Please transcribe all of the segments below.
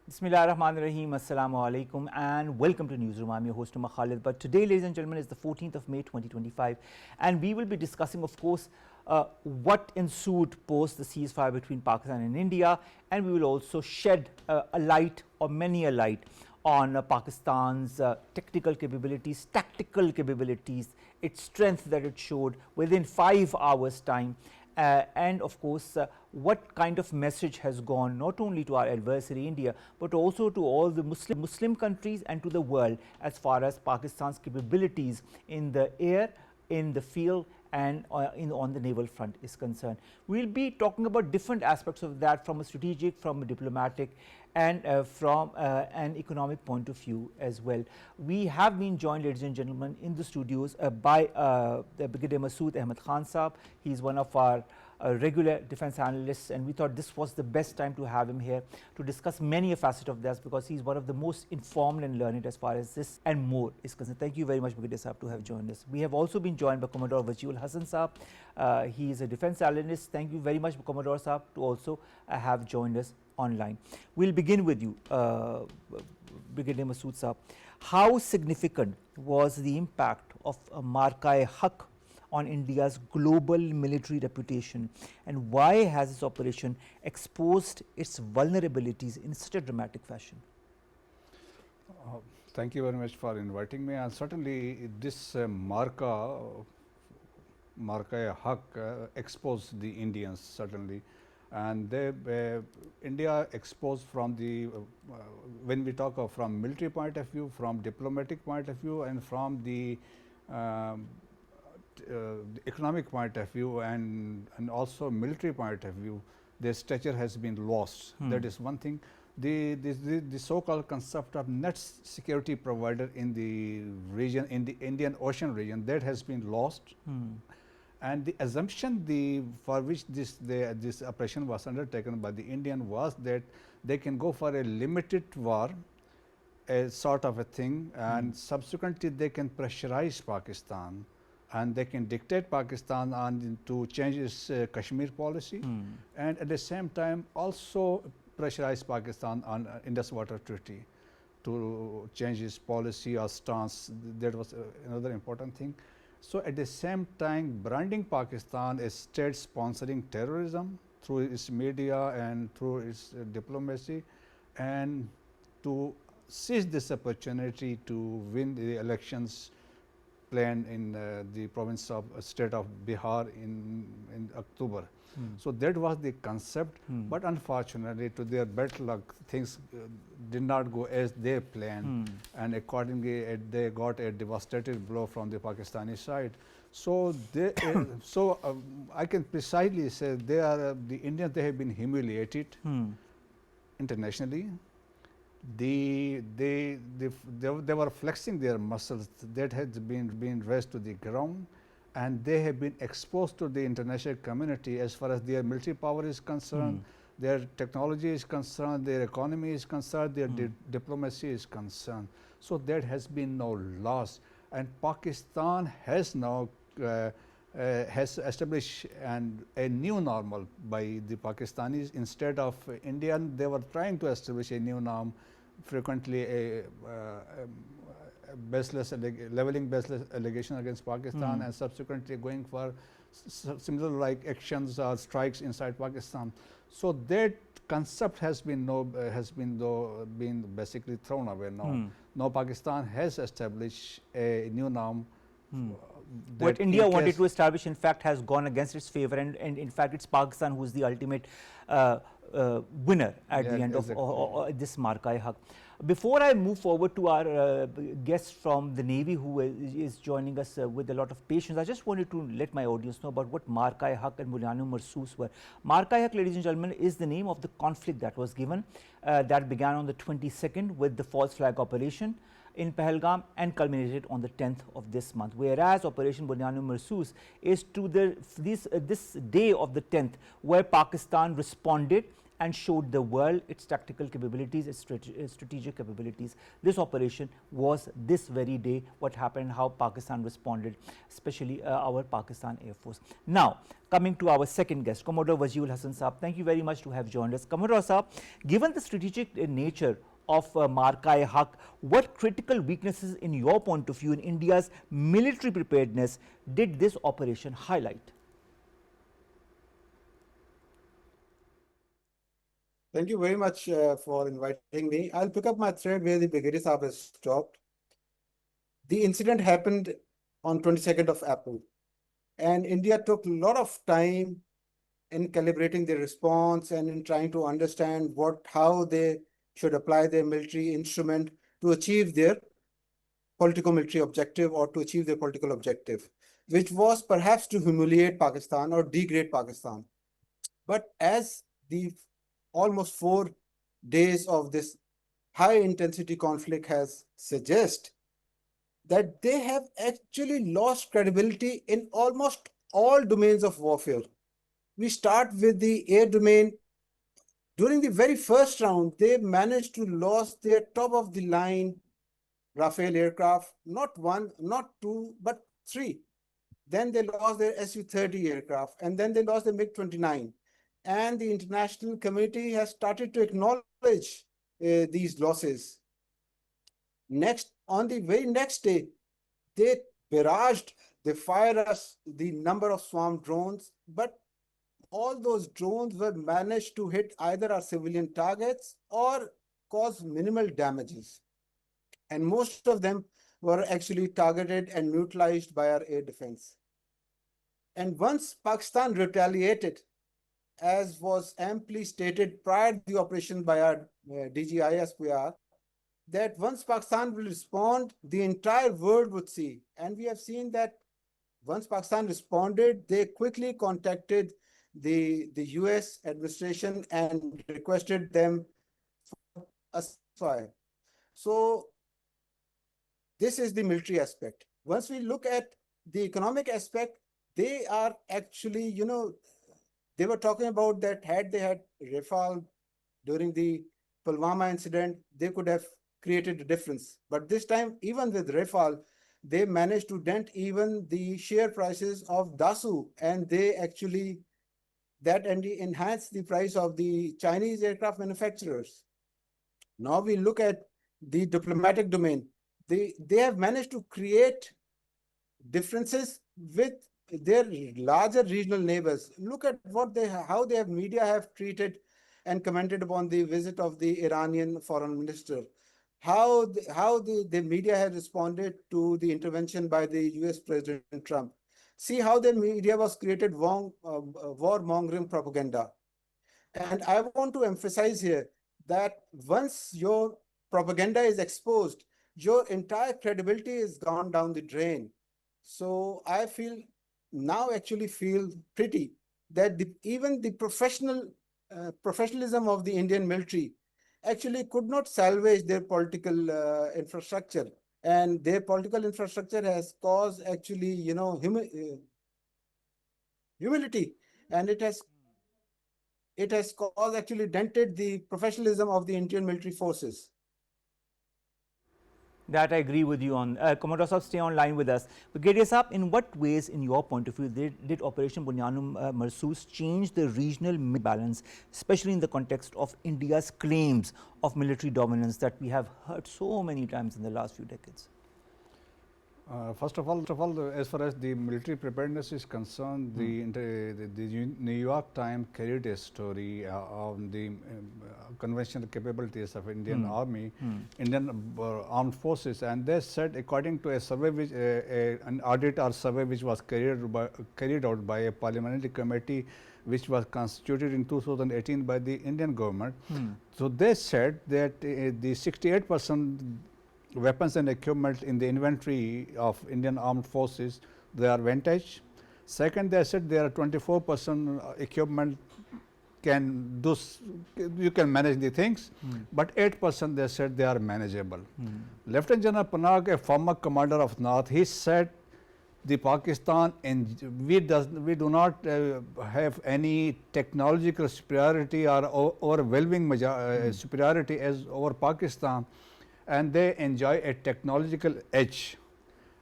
Bismillahirrahmanirrahim. Assalamu alaikum and welcome to Newsroom. I'm your host Omar Khalid. But today, ladies and gentlemen, is the 14th of May 2025 and we will be discussing, of course, what ensued post the ceasefire between Pakistan and India, and we will also shed a light or many a light on Pakistan's technical capabilities, tactical capabilities, its strength that it showed within 5 hours time. And of course, what kind of message has gone not only to our adversary India, but also to all the Muslim countries and to the world as far as Pakistan's capabilities in the air, in the field and on the naval front is concerned. We will be talking about different aspects of that from a strategic, from a diplomatic and from an economic point of view as well. We have been joined, ladies and gentlemen, in the studios by the Brigadier Masud Ahmed Khan Saab. He is one of our regular defense analysts, and we thought this was the best time to have him here to discuss many a facet of this, because he is one of the most informed and learned as far as this and more is concerned. Thank you very much, Brigadier Saab, to have joined us. We have also been joined by Commodore Wajeeh Hassan Saab. He is a defense analyst. Thank you very much, Commodore Saab, to also have joined us online. We'll begin with you, Brigadier Masud Saab. How significant was the impact of Marka-e-Haq on India's global military reputation, and why has this operation exposed its vulnerabilities in such a dramatic fashion? Thank you very much for inviting me, and certainly this Marka-e-Haq exposed the Indians, certainly, and India exposed from the when we talk of from military point of view, from diplomatic point of view, and from the economic point of view and also military point of view, their stature has been lost. That is one thing. The so-called concept of net security provider in the region, in the Indian Ocean region, that has been lost. And the assumption for which this operation was undertaken by the Indian was that they can go for a limited war, a sort of a thing, and subsequently they can pressurize Pakistan, and they can dictate Pakistan on to change its Kashmir policy, and at the same time also pressurize Pakistan on Indus Water Treaty to change its policy or stance. That was another important thing. So at the same time, branding Pakistan as state sponsoring terrorism through its media and through its diplomacy, and to seize this opportunity to win the elections planned in the province of state of Bihar in October. So that was the concept, but unfortunately, to their bad luck, things did not go as they planned, and accordingly they got a devastating blow from the Pakistani side. So they, I can precisely say they are the Indians. They have been humiliated internationally. They were flexing their muscles that had been raised to the ground, and they have been exposed to the international community as far as their military power is concerned, their technology is concerned, their economy is concerned, their diplomacy is concerned. So that has been no loss, and Pakistan has now has established a new normal by the Pakistanis. Instead of Indian, they were trying to establish a new norm, frequently a baseless leveling baseless allegation against Pakistan, and subsequently going for similar like actions or strikes inside Pakistan. So that concept has been been basically thrown away now. Now Pakistan has established a new norm. What India wanted to establish, in fact, has gone against its favor, and in fact it's Pakistan who is the ultimate winner at the end of this Marka-e-Haq. Before I move forward to our guest from the Navy who is joining us with a lot of patience, I just wanted to let my audience know about what Marka-e-Haq and Bonanu Marsoos were. Marka-e-Haq, ladies and gentlemen, is the name of the conflict that was given that began on the 22nd with the false flag operation in Pahalgam and culminated on the 10th of this month, whereas Operation Bonanu Marsoos is to this day of the 10th, where Pakistan responded and showed the world its tactical capabilities, its strategic capabilities. This operation was this very day what happened, how Pakistan responded, especially our Pakistan Air Force. Now, coming to our second guest, Commodore Wajeeh Hassan Saab, thank you very much to have joined us. Commodore Saab, given the strategic nature of Marka-e-Haq, what critical weaknesses in your point of view in India's military preparedness did this operation highlight? Thank you very much for inviting me. I'll pick up my thread where the Brigadier Saab has stopped. The incident happened on 22nd of April, and India took a lot of time in calibrating their response and in trying to understand how they should apply their military instrument to achieve their political military objective or to achieve their political objective, which was perhaps to humiliate Pakistan or degrade Pakistan. But as the almost 4 days of this high intensity conflict has suggested, that they have actually lost credibility in almost all domains of warfare. We start with the air domain. During the very first round, they managed to lose their top of the line Rafale aircraft, not one, not two, but three. Then they lost their Su-30 aircraft, and then they lost the MiG-29. And the international community has started to acknowledge these losses. Next, on the very next day, they barraged, they fired us the number of swarm drones, but all those drones were managed to hit either our civilian targets or cause minimal damages. And most of them were actually targeted and neutralized by our air defense. And once Pakistan retaliated, as was amply stated prior to the operation by our DGISPR, that once Pakistan will respond, the entire world would see. And we have seen that once Pakistan responded, they quickly contacted the US administration and requested them for a ceasefire. So this is the military aspect. Once we look at the economic aspect, they are actually, they were talking about that had they had Rafale during the Pulwama incident, they could have created a difference. But this time, even with Rafale, they managed to dent even the share prices of Dasu, and they actually enhanced the price of the Chinese aircraft manufacturers. Now we look at the diplomatic domain. They have managed to create differences with their larger regional neighbors. Look at how media have treated and commented upon the visit of the Iranian foreign minister. How the media has responded to the intervention by the US President Trump. See how the media was created war-mongering propaganda. And I want to emphasize here that once your propaganda is exposed, your entire credibility is gone down the drain. So I actually feel pretty that even the professionalism of the Indian military actually could not salvage their political infrastructure. And their political infrastructure has caused actually, humility, and it has caused actually dented the professionalism of the Indian military forces. That I agree with you on. Commodore Saab, stay online with us. Brigadier Saab, in what ways, in your point of view, did Operation Bonanu Masud change the regional balance, especially in the context of India's claims of military dominance that we have heard so many times in the last few decades? First of all, as far as the military preparedness is concerned, the New York Times carried a story on the conventional capabilities of Indian Army, Indian armed forces, and they said, according to a survey, an audit or survey which was carried out by a parliamentary committee, which was constituted in 2018 by the Indian government. So they said that the 68% weapons and equipment in the inventory of Indian armed forces, they are vintage. Second, they said there are 24% equipment you can manage the things, but 8% they said they are manageable. Lieutenant General Panag, a former commander of North, he said the Pakistan, and we do not have any technological superiority or overwhelming superiority as over Pakistan, and they enjoy a technological edge.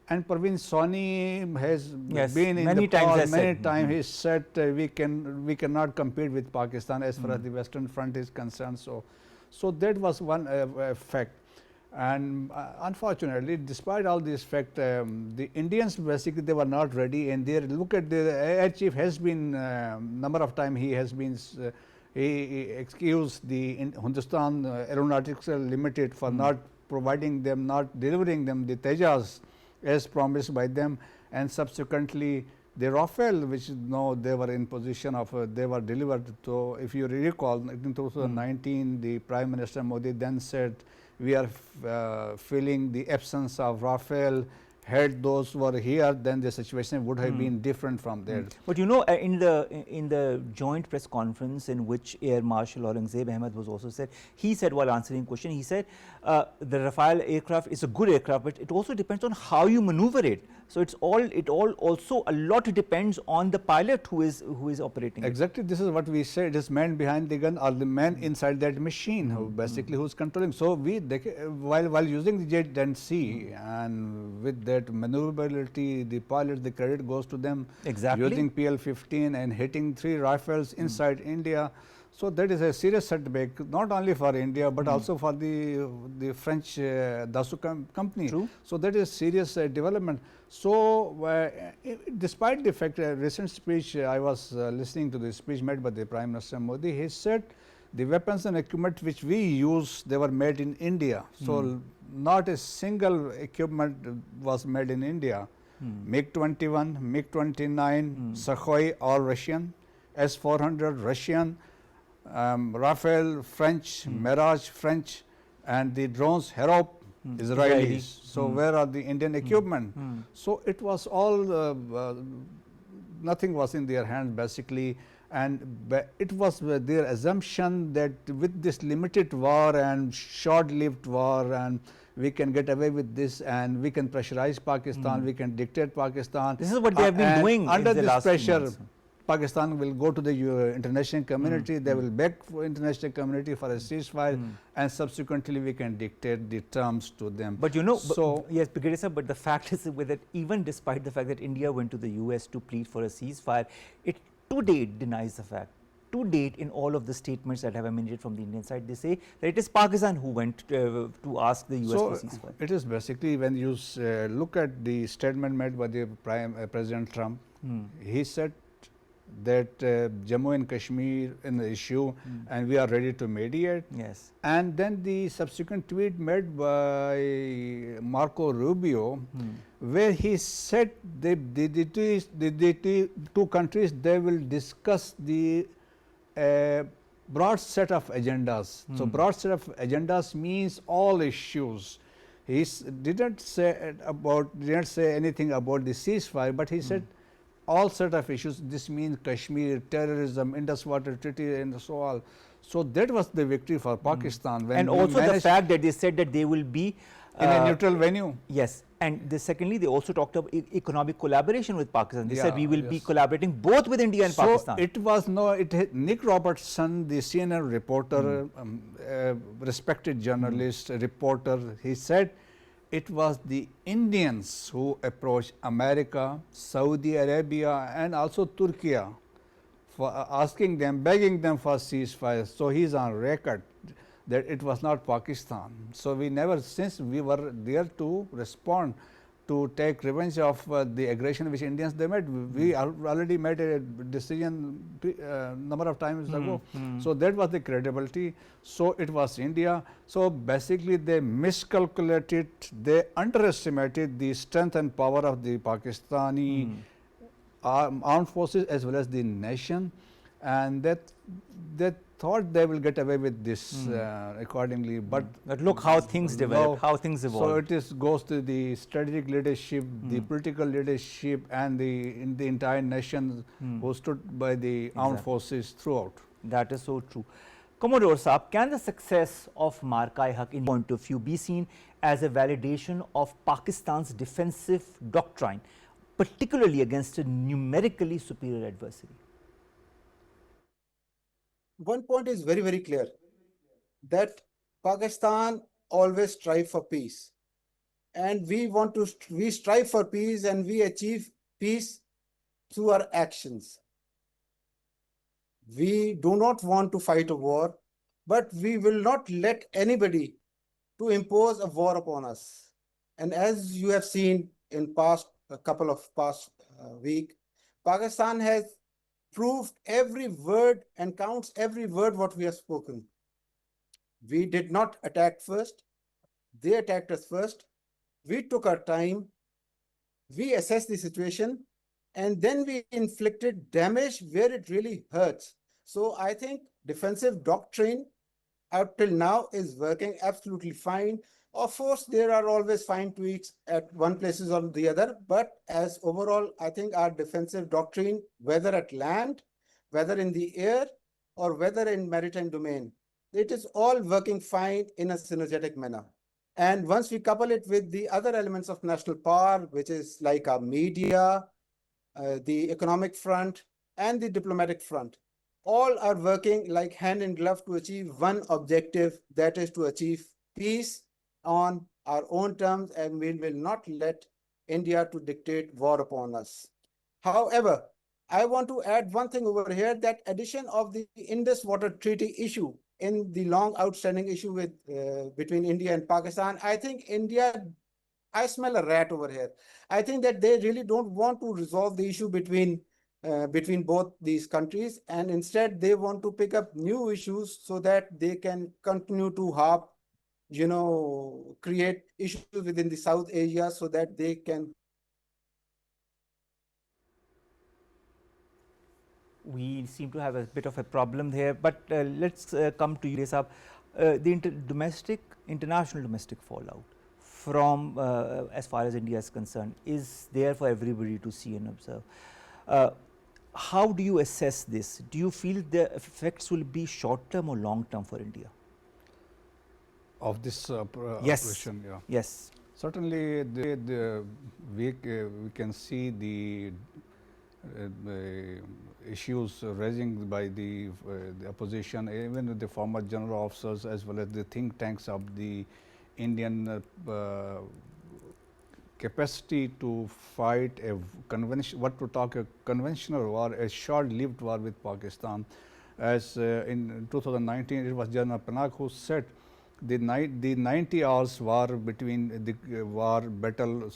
And Parveen Soni has been in the past many times. He said we cannot compete with Pakistan as far as the Western Front is concerned. So that was one fact. And unfortunately, despite all this fact, the Indians basically they were not ready. And they look at the air chief has been number of times he has been he excused the Hindustan Aeronautics Limited for not providing them, not delivering them the Tejas as promised by them, and subsequently the Rafale, which they were in position of they were delivered. So if you recall, in 2019, the Prime Minister Modi then said we are feeling the absence of Rafale. Had those were here, then the situation would have been different from there. But you know, in the joint press conference in which Air Marshal Aurangzeb Ahmed was also said, he said while answering question, he said the Rafale aircraft is a good aircraft, but it also depends on how you maneuver it. So it also a lot depends on the pilot who is operating. Exactly, this is what we say. It is man behind the gun or the man inside that machine who basically who's controlling. So while using the jet and sea and with that maneuverability, the pilot, the credit goes to them. Exactly. Using PL-15 and hitting 3 rifles inside India. So that is a serious setback, not only for India, but also for the French Dassault company. True. So that is serious development. So despite the fact, recent speech, I was listening to the speech made by the Prime Minister Modi. He said the weapons and equipment which we use, they were made in India. So not a single equipment was made in India. MiG-21, MiG-29, Sukhoi, all Russian, S-400 Russian, Rafale French, Mirage French, and the drones Harop Israelis. So where are the Indian equipment? So it was all nothing was in their hands basically, and it was their assumption that with this limited war and short-lived war, and we can get away with this, and we can pressurize Pakistan, we can dictate Pakistan. This is what they have been doing under in the this last pressure. Pakistan will go to the international community, they will beg for international community for a ceasefire, and subsequently we can dictate the terms to them. But you know, yes, Brigadier sir, but the fact is with it, even despite the fact that India went to the US to plead for a ceasefire, it to date denies the fact. To date, in all of the statements that have emanated from the Indian side, they say that it is Pakistan who went to ask the US for ceasefire. It is basically when you look at the statement made by the President Trump, he said that Jammu and Kashmir in the issue and we are ready to mediate. Yes. And then the subsequent tweet made by Marco Rubio, where he said the two countries, they will discuss the broad set of agendas. So broad set of agendas means all issues. He didn't say anything about the ceasefire, but he said all set of issues. This means Kashmir, terrorism, Indus Water Treaty, and so on. So that was the victory for Pakistan. When and also the fact that they said that they will be in a neutral venue. Yes, and secondly, they also talked about economic collaboration with Pakistan. They said we will be collaborating both with India and Pakistan. So it was Nick Robertson, the CNN reporter, respected journalist, reporter. He said it was the Indians who approached America, Saudi Arabia, and also Turkey for asking them, begging them for ceasefire. So he's on record that it was not Pakistan. So we never, since we were there to respond, to take revenge of the aggression which Indians they made. We already made a decision number of times ago. So that was the credibility. So it was India. So basically they miscalculated, they underestimated the strength and power of the Pakistani armed forces as well as the nation, and that thought they will get away with this accordingly, but look how things develop, how things evolve. So it goes to the strategic leadership, the political leadership, and the entire nation who stood by the armed forces throughout. That is so true. Commodore Saab, can the success of Marka-e-Haq in point of view be seen as a validation of Pakistan's defensive doctrine? particularly against a numerically superior adversary? One point is very, very clear, that Pakistan always strive for peace. And we strive for peace and we achieve peace through our actions. We do not want to fight a war, but we will not let anybody to impose a war upon us. And as you have seen in a couple of past week, Pakistan has proved every word and counts every word what we have spoken. We did not attack first. They attacked us first. We took our time. We assessed the situation, and then we inflicted damage where it really hurts. So I think defensive doctrine up till now is working absolutely fine. Of course, there are always fine tweaks at one places or the other, but as overall, I think our defensive doctrine, whether at land, whether in the air, or whether in maritime domain, it is all working fine in a synergetic manner. And once we couple it with the other elements of national power, which is like our media, the economic front, and the diplomatic front, all are working like hand in glove to achieve one objective, that is to achieve peace on our own terms, and we will not let India to dictate war upon us. However, I want to add one thing over here, that addition of the Indus Water Treaty issue in the long outstanding issue with between India and Pakistan. I think I smell a rat over here. I think that they really don't want to resolve the issue between both these countries, and instead they want to pick up new issues so that they can continue to harp, create issues within the South Asia so that they can. We seem to have a bit of a problem here, but let's come to you, Sahab. The international domestic fallout from as far as India is concerned is there for everybody to see and observe. How do you assess this? Do you feel the effects will be short term or long term for India? Of this Yes. operation, yeah. Yes. Certainly, we can see the issues raising by the opposition, even the former general officers as well as the think tanks of the Indian capacity to fight a conventional war, a short-lived war with Pakistan. As in 2019, it was General Panag who said the 90 hours war between the battle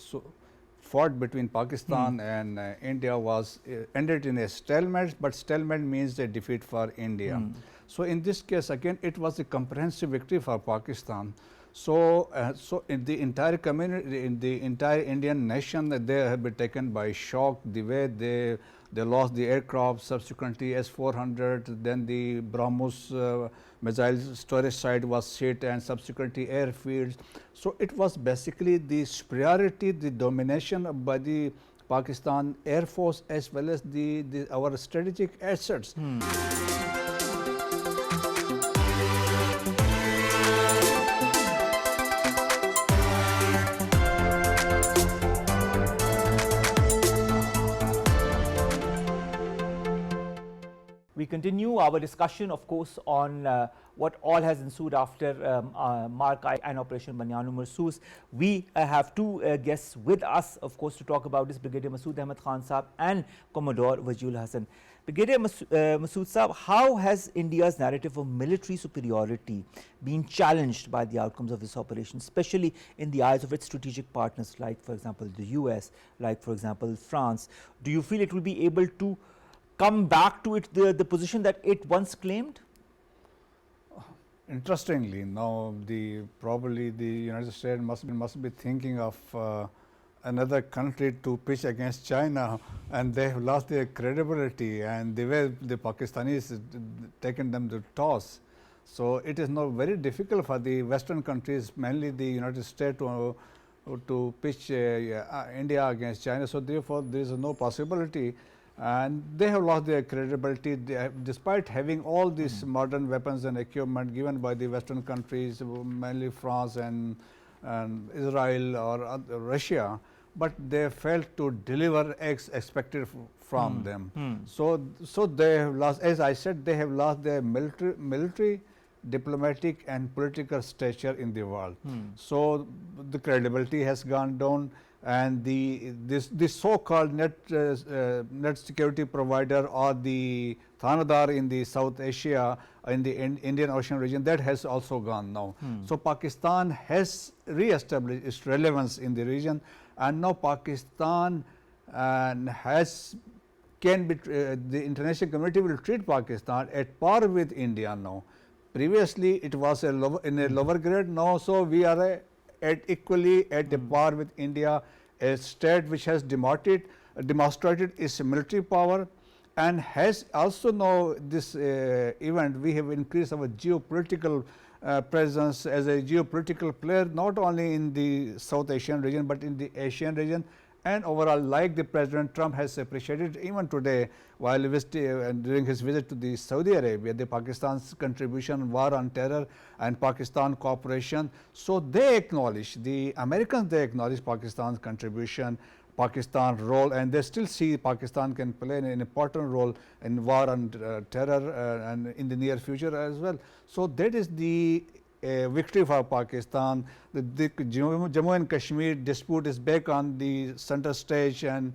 fought between Pakistan and India was ended in a stalemate, but stalemate means a defeat for India. So in this case, again, it was a comprehensive victory for Pakistan. So, in the entire community, in the entire Indian nation, they have been taken by shock. The way they lost the aircraft, subsequently S-400, then the BrahMos missile storage site was hit, and subsequently airfields. So it was basically the superiority, the domination by the Pakistan Air Force as well as our strategic assets. We continue our discussion, of course, on what all has ensued after Marka-e-Haq and Operation Bonanu. Masud, we have two guests with us, of course, to talk about this: Brigadier Masud Ahmed Khan Saab and Commodore Wajeeh Hassan. Brigadier Masud Saab, how has India's narrative of military superiority been challenged by the outcomes of this operation, especially in the eyes of its strategic partners, like, for example, the US, like, for example, France? Do you feel it will be able to come back to the position that it once claimed? Interestingly, now probably the United States must be thinking of another country to pitch against China, and they have lost their credibility, and the way the Pakistanis taken them to toss. So it is now very difficult for the Western countries, mainly the United States, to pitch India against China. So therefore, there is no possibility. And they have lost their credibility, despite having all these modern weapons and equipment given by the Western countries, mainly France and Israel or Russia. but they failed to deliver as expected from them. So they have lost, as I said, they have lost their military, diplomatic and political stature in the world. So the credibility has gone down, and this so-called net security provider, or the Thanadar in the South Asia, in the Indian Ocean region, that has also gone now. So Pakistan has re-established its relevance in the region, and now Pakistan the international community will treat Pakistan at par with India now. Previously it was in a lower grade, now so we are equally at a par with India, a state which has demonstrated its military power, and has also now this event, we have increased our geopolitical presence as a geopolitical player, not only in the South Asian region but in the Asian region. And overall, like the President Trump has appreciated even today while during his visit to the Saudi Arabia, the Pakistan's contribution, war on terror and Pakistan cooperation. So they acknowledge, the Americans, they acknowledge Pakistan's contribution, Pakistan role, and they still see Pakistan can play an important role in war on terror and in the near future as well. So that is the victory for Pakistan. The Jammu and Kashmir dispute is back on the center stage, and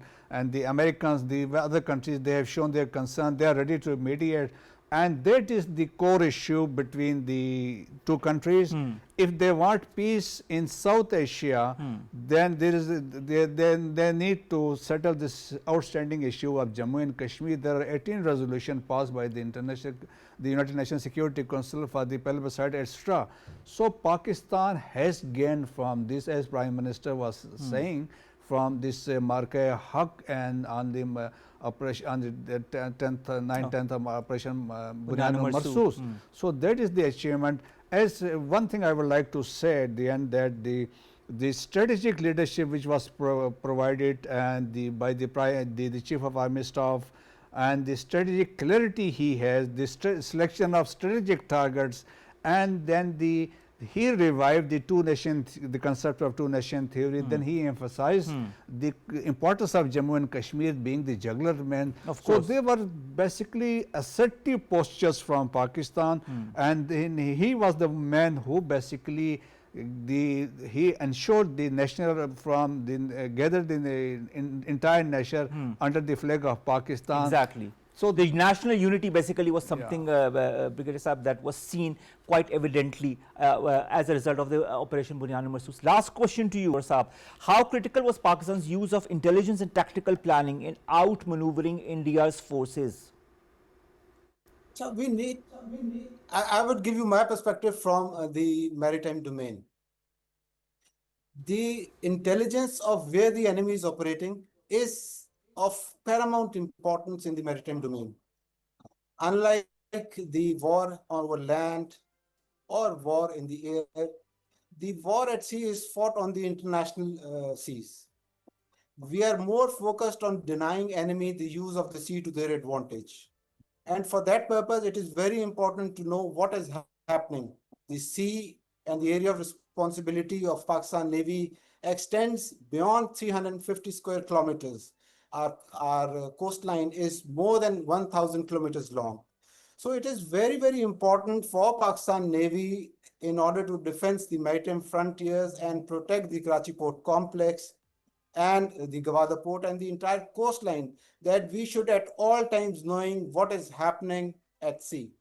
the Americans, the other countries, they have shown their concern, they are ready to mediate, and that is the core issue between the two countries. If they want peace in South Asia, then they need to settle this outstanding issue of Jammu and Kashmir. There are 18 resolutions passed by the United Nations Security Council for the plebiscite, etc. So Pakistan has gained from this, as Prime Minister was saying, from this Marka-e-Haq, and on the operation on the 9th of Operation Bonanu Masud. So that is the achievement. As one thing I would like to say at the end, that the strategic leadership which was provided and by the Chief of Army Staff, and the strategic clarity he has, the selection of strategic targets, and then he revived the concept of two-nation theory. Then he emphasized the importance of Jammu and Kashmir being the jugular vein. So they were basically assertive postures from Pakistan, and he was the man who basically he ensured the national gathered in the entire nation under the flag of Pakistan. Exactly. So the national unity basically was something, Brigadier Saab, that was seen quite evidently as a result of the Operation Bonanu Masud. Last question to you, Saab. How critical was Pakistan's use of intelligence and tactical planning in outmaneuvering India's forces? So I would give you my perspective from the maritime domain. The intelligence of where the enemy is operating is of paramount importance in the maritime domain. Unlike the war over land or war in the air, the war at sea is fought on the international seas. We are more focused on denying enemy the use of the sea to their advantage. And for that purpose, it is very important to know what is happening. The sea and the area of responsibility of Pakistan Navy extends beyond 350 square kilometers. Our coastline is more than 1,000 kilometers long. So it is very, very important for Pakistan Navy, in order to defend the maritime frontiers and protect the Karachi Port Complex and the Gwadar Port and the entire coastline, that we should at all times knowing what is happening at sea.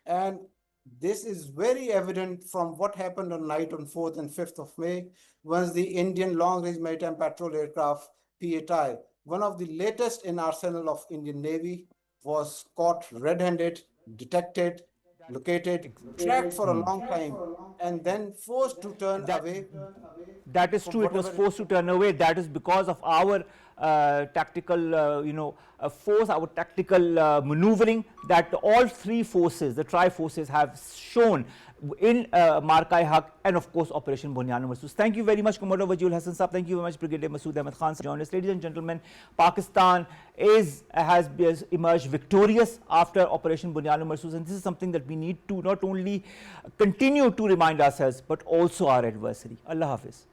And this is very evident from what happened on night on 4th and 5th of May, once the Indian long-range maritime patrol aircraft, PTV, one of the latest in arsenal of Indian Navy, was caught red-handed, detected, located, tracked for a long time, and then forced to turn away. That is true. It was forced to turn away. That is because of our tactical, force, our tactical maneuvering that all three forces, the tri-forces, have shown in Marka-e-Haq and of course Operation Bonanu Masud. Thank you very much, Commodore Wajeeh Hassan Saab. Thank you very much, Brigadier Masud Ahmed Khan, journalist. Ladies and gentlemen, Pakistan has emerged victorious after Operation Bonanu Masud, and this is something that we need to not only continue to remind ourselves but also our adversary. Allah Hafiz.